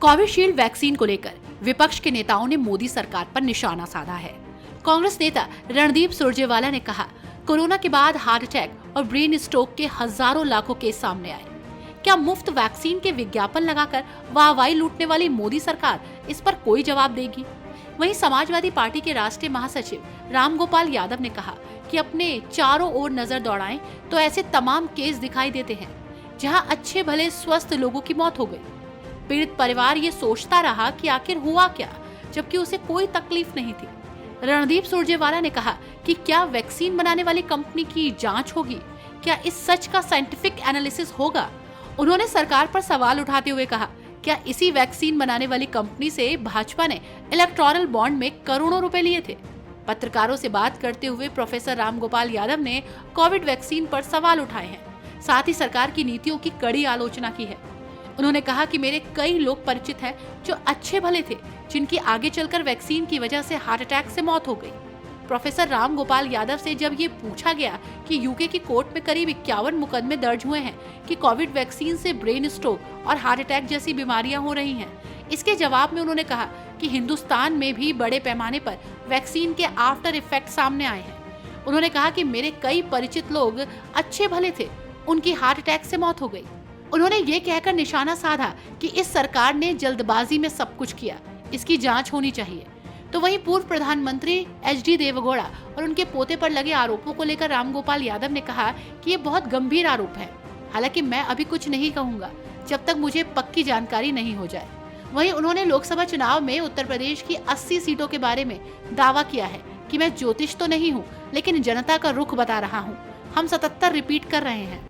Covishield vaccine को लेकर विपक्ष के नेताओं ने मोदी सरकार पर निशाना साधा है। कांग्रेस नेता रणदीप सुरजेवाला ने कहा, कोरोना के बाद हार्ट अटैक और ब्रेन स्ट्रोक के हजारों लाखों केस सामने आए। क्या मुफ्त वैक्सीन के विज्ञापन लगाकर वाहवाही लूटने वाली मोदी सरकार इस पर कोई जवाब देगी? वहीं समाजवादी पार्टी के राष्ट्रीय महासचिव रामगोपाल यादव ने कहा कि अपने चारों ओर नजर दौड़ाएं तो ऐसे तमाम केस दिखाई देते हैं जहां अच्छे भले स्वस्थ लोगों की मौत हो गई। पीड़ित परिवार ये सोचता रहा कि आखिर हुआ क्या, जबकि उसे कोई तकलीफ नहीं थी। रणदीप सुरजेवाला ने कहा कि क्या वैक्सीन बनाने वाली कंपनी की जांच होगी? क्या इस सच का साइंटिफिक एनालिसिस होगा? उन्होंने सरकार पर सवाल उठाते हुए कहा, क्या इसी वैक्सीन बनाने वाली कंपनी से भाजपा ने इलेक्टोरल बॉन्ड में करोड़ों रुपए लिए थे? पत्रकारों से बात करते हुए प्रोफेसर रामगोपाल यादव ने कोविड वैक्सीन पर सवाल उठाए हैं, साथ ही सरकार की नीतियों की कड़ी आलोचना की है। उन्होंने कहा कि मेरे कई लोग परिचित हैं जो अच्छे भले थे, जिनकी आगे चलकर वैक्सीन की वजह से हार्ट अटैक से मौत हो गई। प्रोफेसर रामगोपाल यादव से जब ये पूछा गया कि यूके की कोर्ट में करीब 51 मुकदमे दर्ज हुए हैं कि कोविड वैक्सीन से ब्रेन स्ट्रोक और हार्ट अटैक जैसी बीमारियां हो रही हैं, इसके जवाब में उन्होंने कहा कि हिंदुस्तान में भी बड़े पैमाने पर वैक्सीन के आफ्टर इफेक्ट सामने आए हैं। उन्होंने कहा कि मेरे कई परिचित लोग अच्छे भले थे, उनकी हार्ट अटैक से मौत हो गई। उन्होंने ये कहकर निशाना साधा कि इस सरकार ने जल्दबाजी में सब कुछ किया, इसकी जांच होनी चाहिए। तो वहीं पूर्व प्रधानमंत्री HD देवेगौड़ा और उनके पोते पर लगे आरोपों को लेकर रामगोपाल यादव ने कहा कि ये बहुत गंभीर आरोप है। हालांकि मैं अभी कुछ नहीं कहूंगा जब तक मुझे पक्की जानकारी नहीं हो जाए। वहीं उन्होंने लोकसभा चुनाव में उत्तर प्रदेश की 80 सीटों के बारे में दावा किया है कि मैं ज्योतिष तो नहीं हूँ, लेकिन जनता का रुख बता रहा हूँ। हम 77 रिपीट कर रहे हैं।